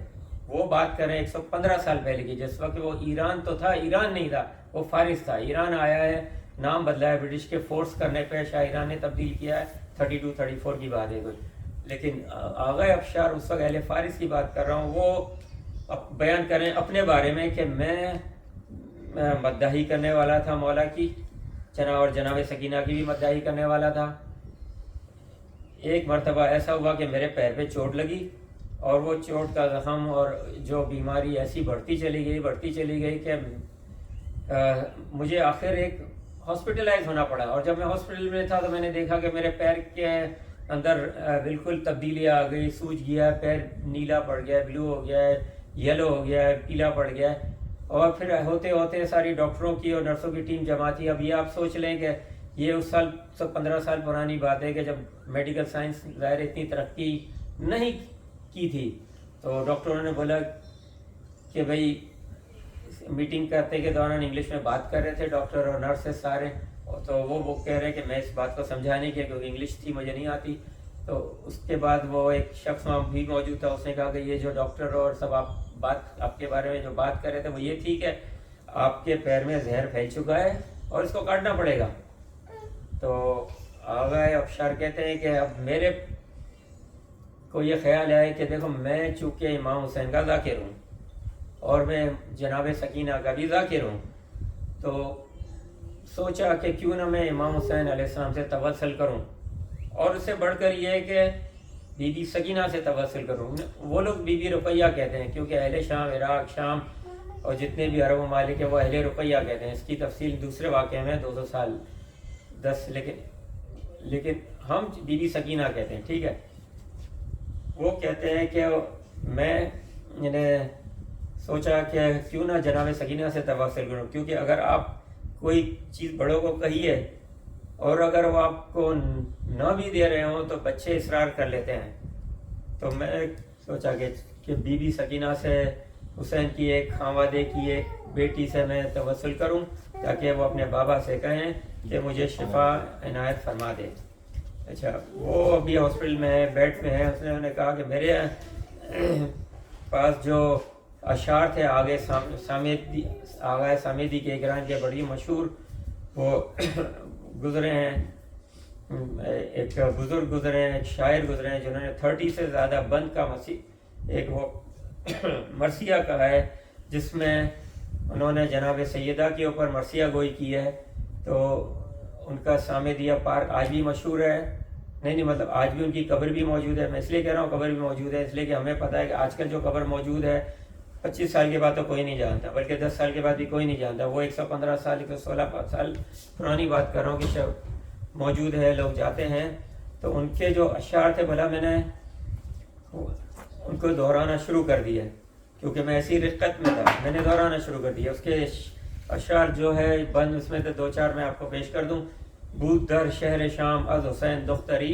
وہ بات کریں 115 سال پہلے کی، جس وقت وہ ایران تو تھا، ایران نہیں تھا، وہ فارس تھا۔ ایران آیا ہے، نام بدلا ہے برٹش کے فورس کرنے پہ، شاہ ایران نے تبدیل کیا ہے، 32-34 کی بات ہے کچھ، لیکن آغا آبشار اس وقت اہل فارس کی بات کر رہا ہوں۔ وہ بیان کریں اپنے بارے میں کہ میں مداحی کرنے والا تھا مولا کی، اور جناب سکینہ کی بھی مداحی کرنے والا تھا۔ ایک مرتبہ ایسا ہوا کہ میرے پیر پہ چوٹ لگی، اور وہ چوٹ کا زخم اور جو بیماری ایسی بڑھتی چلی گئی کہ مجھے آخر ایک ہاسپٹلائز ہونا پڑا۔ اور جب میں ہاسپٹل میں تھا تو میں نے دیکھا کہ میرے پیر کے اندر بالکل تبدیلی آ گئی، سوج گیا، پیر نیلا پڑ گیا، بلو ہو گیا ہے، یلو ہو گیا ہے، پیلا پڑ گیا ہے۔ اور پھر ہوتے ہوتے ساری ڈاکٹروں کی اور نرسوں کی ٹیم جمع تھی۔ اب یہ آپ سوچ لیں کہ یہ اس سال 15 سال پرانی بات ہے کہ جب میڈیکل سائنس ظاہر اتنی ترقی نہیں کی تھی، تو ڈاکٹروں نے بولا کہ بھائی میٹنگ کرتے کے دوران انگلش میں بات کر رہے تھے ڈاکٹر اور نرسز سارے، تو وہ کہہ رہے کہ میں اس بات کو سمجھا نہیں کیا کیونکہ انگلش تھی، مجھے نہیں آتی۔ تو اس کے بعد وہ ایک شخص وہاں بھی موجود تھا، اس نے کہا کہ یہ جو ڈاکٹر اور سب آپ کے بارے میں جو بات کر رہے تھے وہ یہ تھی کہ آپ کے پیر میں زہر پھیل چکا ہے اور اس کو کاٹنا پڑے گا۔ تو آغا آبشار کہتے ہیں کہ اب میرے کو یہ خیال آئے کہ دیکھو میں چونکہ امام حسین کا ذاکر ہوں اور میں جناب سکینہ کا بھی ذاکر ہوں، تو سوچا کہ کیوں نہ میں امام حسین علیہ السلام سے توسل کروں، اور اس سے بڑھ کر یہ کہ بی بی سکینہ سے توسل کروں. وہ لوگ بی بی رقیہ کہتے ہیں کیونکہ اہل شام، عراق، شام اور جتنے بھی عرب ممالک ہیں وہ اہل رقیہ کہتے ہیں. اس کی تفصیل دوسرے واقعے میں 200 سال 10، لیکن ہم بی بی سکینہ کہتے ہیں. ٹھیک ہے. وہ کہتے ہیں کہ میں نے سوچا کہ کیوں نہ جناب سکینہ سے توسل کروں، کیونکہ اگر آپ کوئی چیز بڑوں کو کہیے اور اگر وہ آپ کو نہ بھی دے رہے ہوں تو بچے اصرار کر لیتے ہیں. تو میں سوچا کہ بی بی سکینہ سے، حسین کی ایک خانوادے کی ایک بیٹی سے میں توسل کروں تاکہ وہ اپنے بابا سے کہیں کہ مجھے شفا عنایت فرما دے. اچھا، وہ ابھی ہاسپٹل میں ہے، بیڈ پہ ہے. اس نے کہا کہ میرے پاس جو اشعار تھے آغا سامیدی کے ایران کے بڑی مشہور، وہ گزرے ہیں، ایک بزرگ گزرے ہیں، ایک شاعر گزرے ہیں جنہوں نے 30 سے زیادہ بند کا ایک وہ مرثیہ کہا ہے جس میں انہوں نے جناب سیدہ کے اوپر مرثیہ گوئی کی ہے. تو ان کا سامیدیہ پارک آج بھی مشہور ہے. نہیں مطلب آج بھی ان کی قبر بھی موجود ہے. میں اس لیے کہہ رہا ہوں قبر بھی موجود ہے اس لیے کہ ہمیں پتہ ہے کہ آج کل جو قبر موجود ہے 25 سال کے بعد تو کوئی نہیں جانتا، بلکہ 10 سال کے بعد بھی کوئی نہیں جانتا. وہ 115 سال 116 سال پرانی بات کر رہا ہوں کہ موجود ہے، لوگ جاتے ہیں. تو ان کے جو اشعار تھے بھلا میں نے ان کو دہرانا شروع کر دیا کیونکہ میں ایسی رقت میں تھا، میں نے دہرانا شروع کر دیا. اس کے اشعار جو ہے بند، اس میں تو 2-4 میں آپ کو پیش کر دوں. بود در شہر شام از حسین دختری،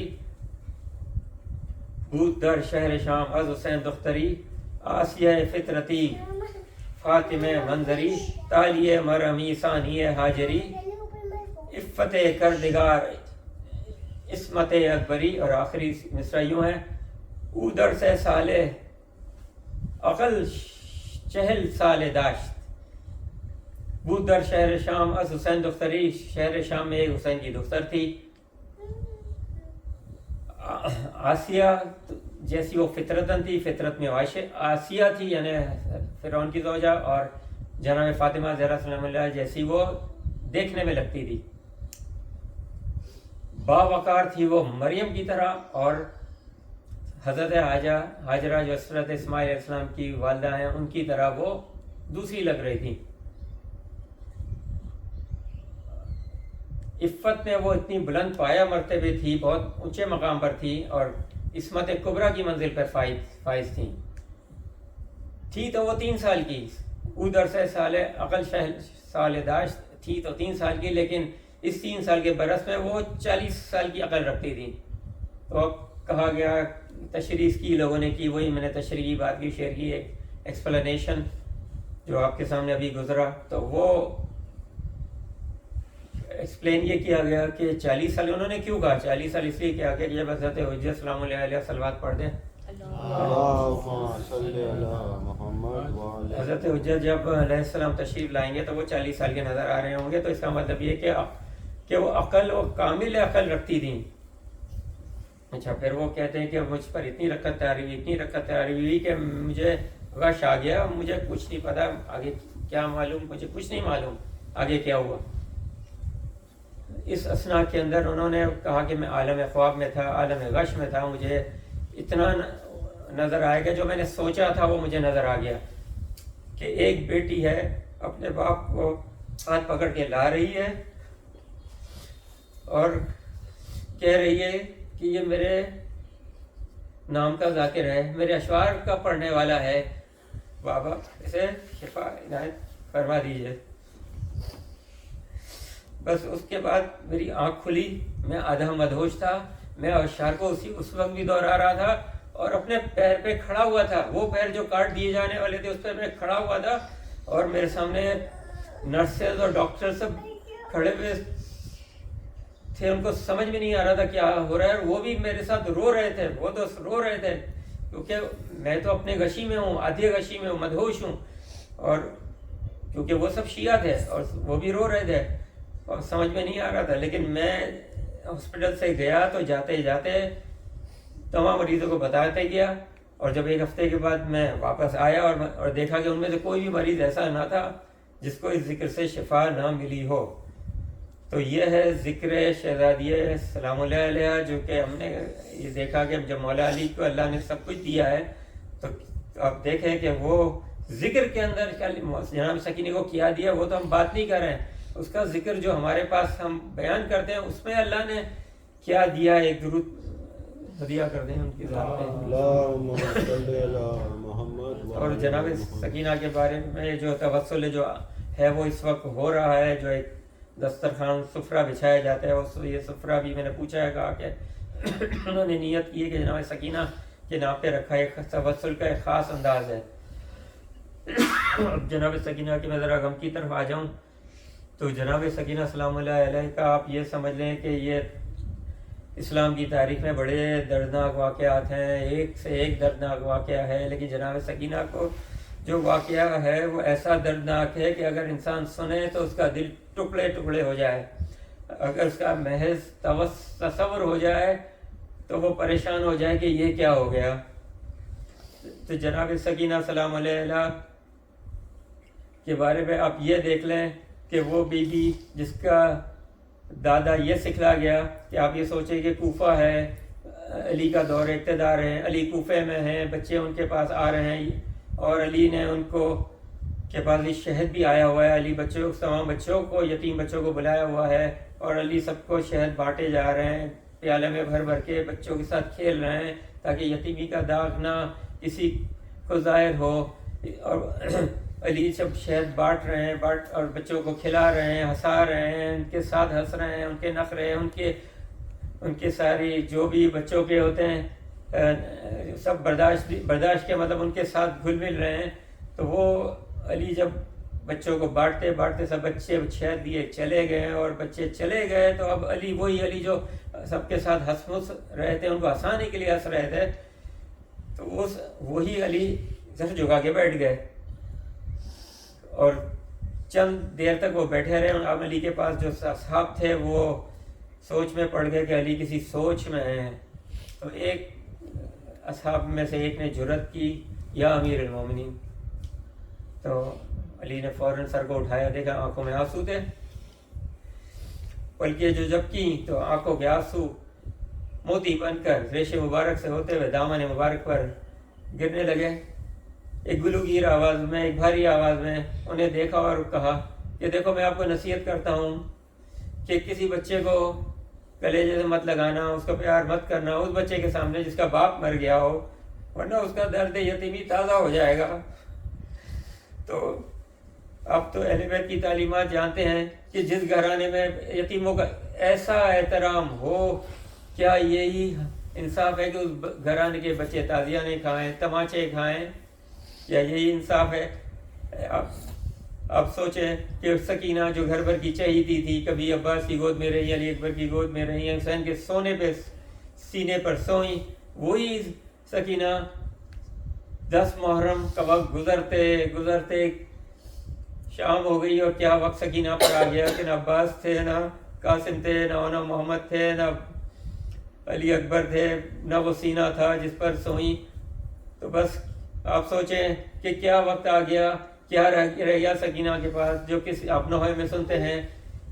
بود در شہر شام از حسین دختری، آسیہ فطرتی فاطمہ منظری، تالیہ مرمی ثانی حاجری، عفت کردگار عصمت اکبری. اور آخری مصرع یوں ہے، او در سے سال عقل 40 سال داشت. بود در شہر شام از حسین دختری، شہر شام میں ایک حسین کی دختر تھی. آسیہ جیسی وہ فطرتاً تھی، فطرت میں آسیہ تھی یعنی فرعون کی زوجہ، اور جناب فاطمہ زہرا سلام اللہ جیسی وہ دیکھنے میں لگتی تھی. باوقار تھی وہ مریم کی طرح، اور حضرت حاجرہ جو حضرت اسماعیل علیہ السلام کی والدہ ہیں ان کی طرح وہ دوسری لگ رہی تھی. عفت میں وہ اتنی بلند پایہ مرتبے تھی، بہت اونچے مقام پر تھی، اور عصمت کبریٰ کی منزل پر فائز تھی تو وہ 3 سال کی. ادھر سے سال عقل سال داشت تھی تو 3 سال کی، لیکن اس 3 سال کے برس میں وہ 40 سال کی عقل رکھتی تھی. تو اب کہا گیا، تشریح کی لوگوں نے کی، وہی میں نے تشریحی بات کی، شیئر کی، ایک ایکسپلینیشن جو آپ کے سامنے ابھی گزرا. تو وہ ایکسپلین یہ کیا گیا کہ 40 سال انہوں نے کیوں کہا 40 سال، اس لیے کیا کہ جب حضرت حجت سلام اللہ علیہ صلوات پڑھ دیں. حضرت حجت جب علیہ السلام تشریف لائیں گے تو وہ 40 سال کے نظر آ رہے ہوں گے. تو اس کا مطلب یہ کہ وہ عقل، وہ کامل عقل رکھتی تھیں. اچھا، پھر وہ کہتے ہیں کہ مجھ پر اتنی رقت تیاری ہوئی کہ مجھے غش آ گیا، مجھے کچھ نہیں پتا آگے کیا معلوم، مجھے کچھ نہیں معلوم آگے کیا ہوا. اس اثناء کے اندر انہوں نے کہا کہ میں عالم خواب میں تھا، عالم غش میں تھا، مجھے اتنا نظر آئے گا جو میں نے سوچا تھا وہ مجھے نظر آ گیا کہ ایک بیٹی ہے اپنے باپ کو ہاتھ پکڑ کے لا رہی ہے اور کہہ رہی ہے کہ یہ میرے نام کا ذاکر ہے، میرے اشعار کا پڑھنے والا ہے، بابا اسے شفا عنایت فرما دیجیے. بس اس کے بعد میری آنکھ کھلی، میں آدھا مدہوش تھا، میں اشعار کو اس وقت بھی دہرا رہا تھا اور اپنے پیر پہ کھڑا ہوا تھا. وہ پیر جو کاٹ دیے جانے والے تھے اس پہ میں کھڑا ہوا تھا، اور میرے سامنے نرسز اور ڈاکٹر سب کھڑے ہوئے تھے. ان کو سمجھ میں نہیں آ رہا تھا کیا ہو رہا ہے، اور وہ بھی میرے ساتھ رو رہے تھے. وہ تو رو رہے تھے کیونکہ میں تو اپنے غشی میں ہوں، آدھے غشی میں ہوں، مدہوش ہوں، اور کیونکہ وہ سب شیعہ تھے اور وہ بھی رو رہے تھے اور سمجھ میں نہیں آ رہا تھا. لیکن میں ہاسپٹل سے گیا تو جاتے جاتے تمام مریضوں کو بتاتے گیا، اور جب 1 ہفتے کے بعد میں واپس آیا اور دیکھا کہ ان میں سے کوئی بھی مریض ایسا نہ تھا جس کو اس ذکر سے شفا نہ ملی ہو. تو یہ ہے ذکر شہزادیہ سلام اللہ علیہ، جو کہ ہم نے یہ دیکھا کہ جب مولا علی کو اللہ نے سب کچھ دیا ہے تو آپ دیکھیں کہ وہ ذکر کے اندر جناب سکینہ کو کیا دیا، وہ تو ہم بات نہیں کر رہے ہیں، اس کا ذکر جو ہمارے پاس ہم بیان کرتے ہیں اس میں اللہ نے کیا دیا. ایک درود ہدیہ کر دیں ان کی ذات پہ. اللہم صلی علی محمد. اور جناب سکینہ کے بارے میں جو توسل جو ہے وہ اس وقت ہو رہا ہے، جو ایک دسترخوان سفرہ بچھایا جاتا ہے، یہ سفرہ بھی میں نے پوچھا ہے، کہا کہ انہوں نے نیت کی ہے کہ جناب سکینہ کے نام پہ رکھا ہے، توسل کا ایک خاص انداز ہے. اب جناب سکینہ کی میں ذرا غم کی طرف آ جاؤں تو جناب سکینہ سلام اللہ علیہ کا آپ یہ سمجھ لیں کہ یہ اسلام کی تاریخ میں بڑے دردناک واقعات ہیں، ایک سے ایک دردناک واقعہ ہے، لیکن جناب سکینہ کو جو واقعہ ہے وہ ایسا دردناک ہے کہ اگر انسان سنے تو اس کا دل ٹکڑے ٹکڑے ہو جائے، اگر اس کا محض تصور ہو جائے تو وہ پریشان ہو جائے کہ یہ کیا ہو گیا. تو جناب سکینہ سلام علیہ کے بارے میں آپ یہ دیکھ لیں کہ وہ بی بی جس کا دادا یہ سکھلا گیا کہ آپ یہ سوچیں کہ کوفہ ہے، علی کا دور اقتدار ہے، علی کوفے میں ہیں، بچے ان کے پاس آ رہے ہیں اور علی نے ان کو کے پاس شہد بھی آیا ہوا ہے، علی تمام بچوں کو، یتیم بچوں کو بلایا ہوا ہے اور علی سب کو شہد بانٹے جا رہے ہیں، پیالے میں بھر بھر کے بچوں کے ساتھ کھیل رہے ہیں تاکہ یتیمی کا داغ نہ کسی کو ظاہر ہو. اور علی سب شہد بانٹ رہے ہیں اور بچوں کو کھلا رہے ہیں، ہنسا رہے ہیں، ان کے ساتھ ہنس رہے ہیں، ان کے نخرے، ان کے ساری جو بھی بچوں کے ہوتے ہیں سب برداشت کے مطلب ان کے ساتھ گھل مل رہے ہیں. تو وہ علی جب بچوں کو بانٹتے سب بچے شہد دیے چلے گئے اور بچے چلے گئے تو اب علی وہی علی جو سب کے ساتھ ہنس رہے تھے، ان کو ہنسانے کے لیے ہنس رہے تھے، تو وہی علی سر جھکا کے بیٹھ گئے اور چند دیر تک وہ بیٹھے رہے. اور اب علی کے پاس جو اصحاب تھے وہ سوچ میں پڑ گئے کہ علی کسی سوچ میں ہیں. تو ایک اصحاب میں سے ایک نے جرأت کی، یا امیر المومنین. تو علی نے فوراً سر کو اٹھایا، دیکھا آنکھوں میں آنسو تھے، بلکہ جو جب کی تو آنکھوں کے آنسو موتی بن کر ریش مبارک سے ہوتے ہوئے دامن مبارک پر گرنے لگے. ایک گلوگیر آواز میں، ایک بھاری آواز میں انہیں دیکھا اور کہا کہ دیکھو میں آپ کو نصیحت کرتا ہوں کہ کسی بچے کو کلیجے سے مت لگانا، اس کو پیار مت کرنا اس بچے کے سامنے جس کا باپ مر گیا ہو، ورنہ اس کا درد یتیمی تازہ ہو جائے گا. تو اب تو اہل بیت کی تعلیمات جانتے ہیں کہ جس گھرانے میں یتیموں کا ایسا احترام ہو، کیا یہی انصاف ہے کہ اس گھرانے کے بچے تازیانے کھائیں، تماچے کھائیں؟ کیا یہی انصاف ہے؟ آپ سوچیں کہ سکینہ جو گھر بھر کی چہیتی تھی، کبھی عباس کی گود میں رہی، علی اکبر کی گود میں رہی، حسین کے سونے پہ سینے پر سوئیں، وہی سکینہ 10 محرم کا وقت گزرتے شام ہو گئی اور کیا وقت سکینہ پر آ گیا کہ نہ عباس تھے، نہ قاسم تھے، نہ محمد تھے، نہ علی اکبر تھے، نہ وہ سینہ تھا جس پر سوئیں. تو بس آپ سوچیں کہ کیا وقت آ گیا، کیا رہ گیا سکینہ کے پاس جو کسی آپ نوحے میں سنتے ہیں،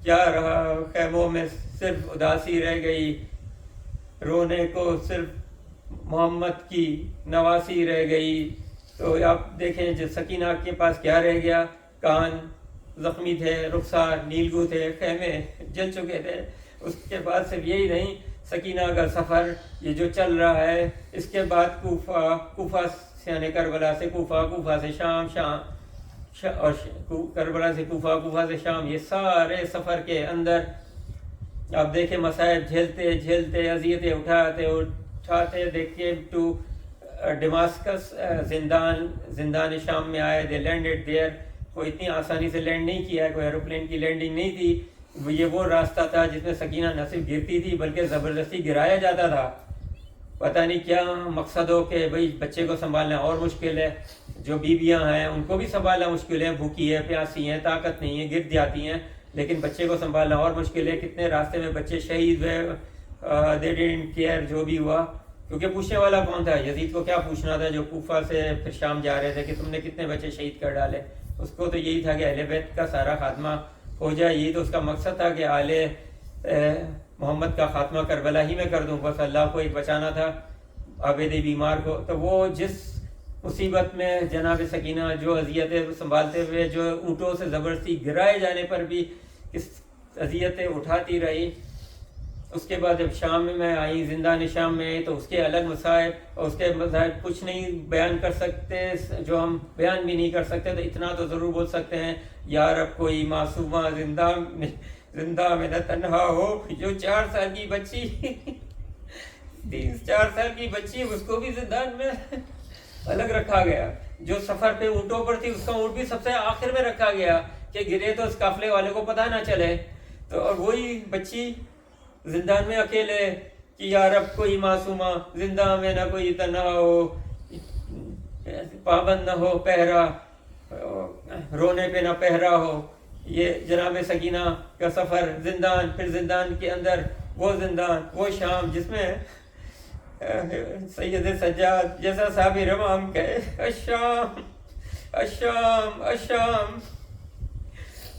کیا رہا؟ خیموں میں صرف اداسی رہ گئی، رونے کو صرف محمد کی نواسی رہ گئی. تو آپ دیکھیں جو سکینہ کے پاس کیا رہ گیا؟ کان زخمی تھے، رخسار نیلگو تھے، خیمے جل چکے تھے. اس کے بعد صرف یہی نہیں، سکینہ کا سفر یہ جو چل رہا ہے، اس کے بعد کوفہ سے یعنی کربلا سے کوفہ سے شام اور کربلا سے کوفہ سے شام، یہ سارے سفر کے اندر آپ دیکھیں مسائب جھیلتے اذیتیں اٹھاتے دیکھیں ٹو ڈیماسکس زندان شام میں آئے. دے لینڈڈ دیئر. کوئی اتنی آسانی سے لینڈ نہیں کیا ہے، کوئی ایروپلین کی لینڈنگ نہیں تھی. یہ وہ راستہ تھا جس میں سکینہ نہ صرف گرتی تھی بلکہ زبردستی گرایا جاتا تھا. پتہ نہیں کیا مقصد ہو کہ بھئی بچے کو سنبھالنا اور مشکل ہے، جو بیویاں ہیں ان کو بھی سنبھالنا مشکل ہے، بھوکی ہے، پیاسی ہیں، طاقت نہیں ہے، گر جاتی ہیں، لیکن بچے کو سنبھالنا اور مشکل ہے. کتنے راستے میں بچے شہید ہوئے. دے ڈنٹ کیئر جو بھی ہوا، کیونکہ پوچھنے والا کون تھا؟ یزید کو کیا پوچھنا تھا جو کوفہ سے پھر شام جا رہے تھے کہ تم نے کتنے بچے شہید کر ڈالے. اس کو تو یہی تھا کہ اہل بیت کا سارا خاتمہ ہو جائے، یہی تو اس کا مقصد تھا کہ آل محمد کا خاتمہ کربلا ہی میں کر دوں، بس اللہ کو ایک بچانا تھا عابد بیمار کو۔ تو وہ جس مصیبت میں جناب سکینہ جو اذیتیں سنبھالتے ہوئے، جو اونٹوں سے زبردستی گرائے جانے پر بھی اس اذیتیں اٹھاتی رہی، اس کے بعد جب شام میں آئی، زندان شام میں آئی، تو اس کے الگ مسائب، اور اس کے مذاہب کچھ نہیں بیان کر سکتے جو ہم بیان بھی نہیں کر سکتے، تو اتنا تو ضرور بول سکتے ہیں، یا رب کوئی معصومہ زندہ میں نہ تنہا ہو۔ جو 4 سال کی بچی 4 سال کی بچی، اس کو بھی زندان میں الگ رکھا گیا۔ جو سفر پہ اونٹوں پر تھی، اس کا اونٹ بھی سب سے آخر میں رکھا گیا کہ گرے تو اس قافلے والے کو پتہ نہ چلے۔ تو اور وہی بچی زندان میں اکیلے کہ یا رب کوئی معصومہ زندہ میں نہ کوئی تنہا ہو، پابند نہ ہو پہرا، رونے پہ نہ پہرا ہو۔ یہ جناب سکینہ کا سفر، زندان، پھر زندان کے اندر وہ زندان، وہ شام جس میں سید سجاد جیسا صحابی رمام کہے الشام الشام الشام۔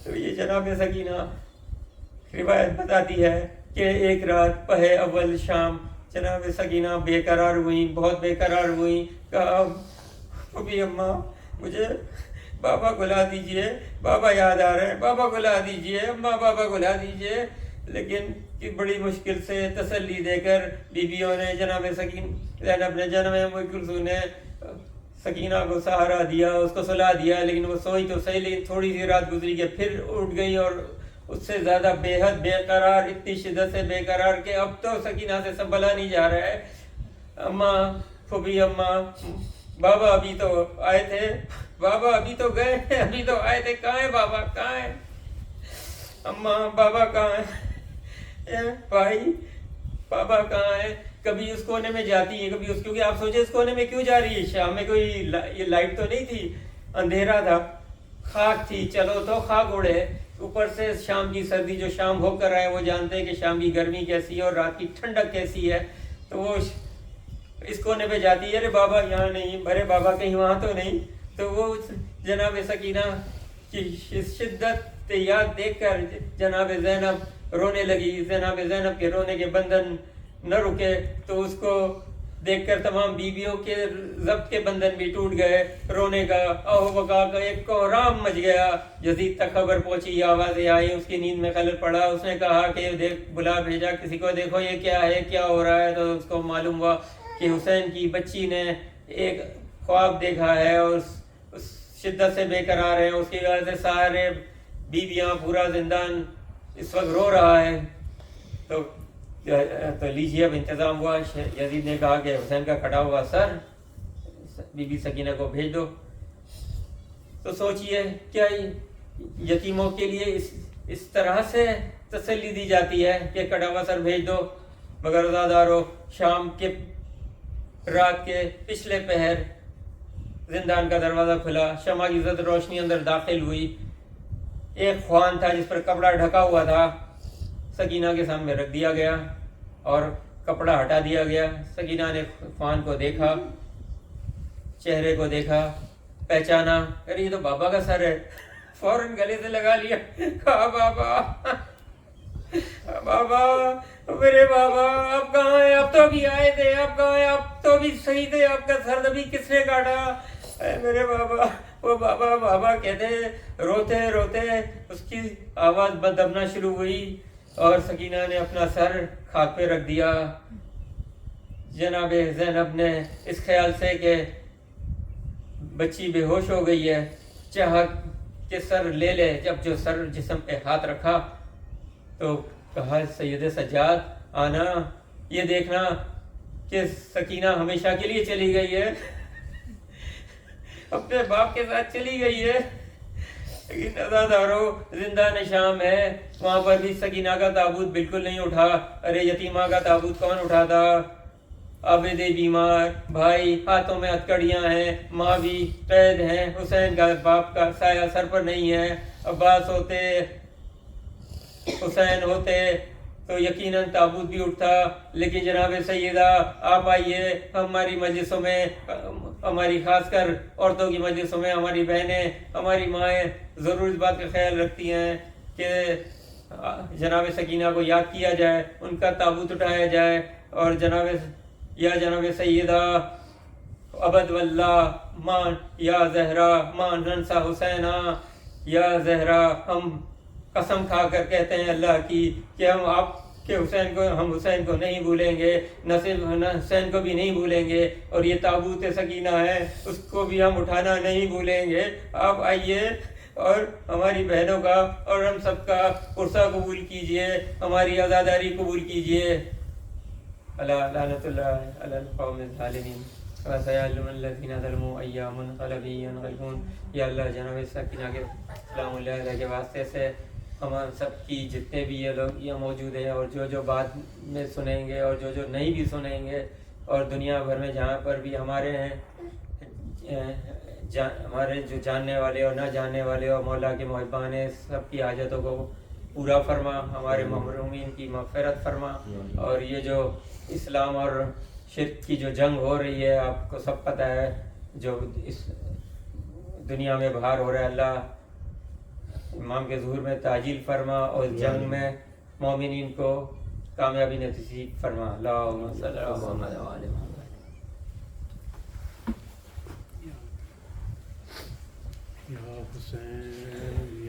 تو یہ جناب سکینہ روایت بتاتی ہے کہ ایک رات پہے اول شام جناب سکینہ بے قرار ہوئی، بہت بے قرار ہوئی، کہا ابھی اماں مجھے بابا گلا دیجئے، بابا یاد آ رہے ہیں، بابا گلا دیجئے، اماں بابا گلا دیجئے۔ لیکن کہ بڑی مشکل سے تسلی دے کر بیویوں نے جناب زینب نے جناب ام کلثوم نے سکینہ کو سہارا دیا، اس کو سلا دیا، لیکن وہ سوئی تو صحیح، لیکن تھوڑی سی رات گزری کہ پھر اٹھ گئی، اور اس سے زیادہ بے حد بے قرار، اتنی شدت سے بے قرار کہ اب تو سکینہ سے سنبھلا نہیں جا رہا ہے۔ اماں پھوپھی اماں، بابا ابھی تو آئے تھے، بابا ابھی تو گئے، ابھی تو آئے تھے، کہاں ہے بابا، کہاں ہے اماں، بابا کہاں ہے بھائی، بابا کہاں ہے؟ کبھی اس کونے میں جاتی ہے، کبھی اس، کیونکہ آپ سوچیں اس کونے میں کیوں جا رہی ہے؟ شام میں کوئی یہ لائٹ تو نہیں تھی، اندھیرا تھا، خاک تھی، چلو تو خاک اڑے، اوپر سے شام کی سردی، جو شام ہو کر آئے وہ جانتے ہیں کہ شام کی گرمی کیسی ہے اور رات کی ٹھنڈک کیسی ہے۔ تو وہ اس کونے پہ جاتی ہے، ارے بابا یہاں نہیں، ارے بابا کہیں وہاں تو نہیں۔ تو وہ جناب سکینہ کی شدت یاد دیکھ کر جناب زینب رونے لگی۔ جناب زینب کے رونے کے بندھن نہ رکے، تو اس کو دیکھ کر تمام بیویوں کے ضبط کے بندھن بھی ٹوٹ گئے، رونے کا اوہ بکا کا ایک کوہرام مچ گیا۔ یزید تک خبر پہنچی، آوازیں آئی، اس کی نیند میں خلل پڑا، اس نے کہا کہ دیکھ، بلا بھیجا کسی کو، دیکھو یہ کیا ہے، کیا ہو رہا ہے۔ تو اس کو معلوم ہوا کہ حسین کی بچی نے ایک خواب دیکھا ہے، اور اس شدت سے بے قرار ہے، اس کی وجہ سے سارے بیویاں، پورا زندان اس وقت رو رہا ہے۔ تو لیجیے، اب انتظام ہوا، یزید نے کہا کہ حسین کا کٹا ہوا سر بی بی سکینہ کو بھیج دو۔ تو سوچئے کیا یتیموں کے لیے اس طرح سے تسلی دی جاتی ہے کہ کٹا ہوا سر بھیج دو؟ مگر عزادارو، شام کے رات کے پچھلے پہر زندان کا دروازہ کھلا، شمع کی زد روشنی اندر داخل ہوئی، ایک خوان تھا جس پر کپڑا ڈھکا ہوا تھا، سکینہ کے سامنے رکھ دیا گیا اور کپڑا ہٹا دیا گیا۔ سکینہ نے خوان کو دیکھا، چہرے کو دیکھا، پہچانا، ارے یہ تو بابا کا سر ہے، فوراً گلے سے لگا لیا، کہا بابا بابا، میرے بابا، آپ کہاں ہیں؟ آپ تو ابھی آئے تھے، آپ کہاں ہیں؟ آپ تو ابھی صحیح تھے، آپ کا سر ابھی کس نے کاٹا؟ اے میرے بابا، وہ بابا بابا کہتے، روتے روتے اس کی آواز دبنا شروع ہوئی، اور سکینہ نے اپنا سر خاک پہ رکھ دیا۔ جناب زینب نے اس خیال سے کہ بچی بے ہوش ہو گئی ہے، چاہا کہ سر لے لے، جب جو سر جسم پہ ہاتھ رکھا تو کہا سید سجاد آنا، یہ دیکھنا کہ سکینہ ہمیشہ کے لیے چلی گئی ہے، اپنے باپ کے ساتھ چلی گئی ہے۔ لیکن عزادارو، زندان شام ہے، وہاں پر بھی سکینہ کا تابوت بالکل نہیں اٹھا۔ ارے یتیمہ کا تابوت کون اٹھاتا؟ عابد بیمار، بھائی ہاتھوں میں ہتکڑیاں ہیں، ماں بھی قید ہیں، حسین کا باپ کا سایہ سر پر نہیں ہے، عباس ہوتے، حسین ہوتے، تو یقیناً تابوت بھی اٹھتا. لیکن جناب سیدہ آپ آئیے ہماری مجلسوں میں, ہماری خاص کر عورتوں کی مجلسوں میں ہماری بہنیں, ہماری مائیں ضرور اس بات کا خیال رکھتی ہیں کہ جناب سکینہ کو یاد کیا جائے, ان کا تابوت اٹھایا جائے. اور جناب سیدہ ابد واللہ مان یا زہرا مان ننسا حسینہ, یا زہرا ہم قسم کھا کر کہتے ہیں اللہ کی کہ ہم آپ کے حسین کو نہیں بھولیں گے, نہ حسین کو بھی نہیں بھولیں گے, اور یہ تابوت سکینہ ہے اس کو بھی ہم اٹھانا نہیں بھولیں گے. آپ آئیے اور ہماری بہنوں کا اور ہم سب کا عرصہ قبول کیجئے, ہماری عزاداری قبول کیجئے. لعنت اللہ علی القوم الظالمین وسيعلم الذين ظلموا أي منقلب ينقلبون. یا اللہ جناب سکینہ کے سلام اللہ علیہ کے واسطے سے ہم سب کی جتنے بھی یہ لوگ یہ موجود ہیں اور جو بعد میں سنیں گے اور جو نہیں بھی سنیں گے, اور دنیا بھر میں جہاں پر بھی ہمارے ہیں ہمارے جو جاننے والے اور نہ جاننے والے اور مولا کے محبان ہیں, سب کی حاجتوں کو پورا فرما, ہمارے محرومین کی مغفرت فرما. اور یہ جو اسلام اور شرک کی جو جنگ ہو رہی ہے آپ کو سب پتہ ہے, جو اس دنیا میں باہر ہو رہا ہے, اللہ امام کے ظہور میں تعجیل فرما اور جنگ میں مومنین کو کامیابی نصیب فرما. اللہم صلی اللہ علیہ وسلم. یا حسین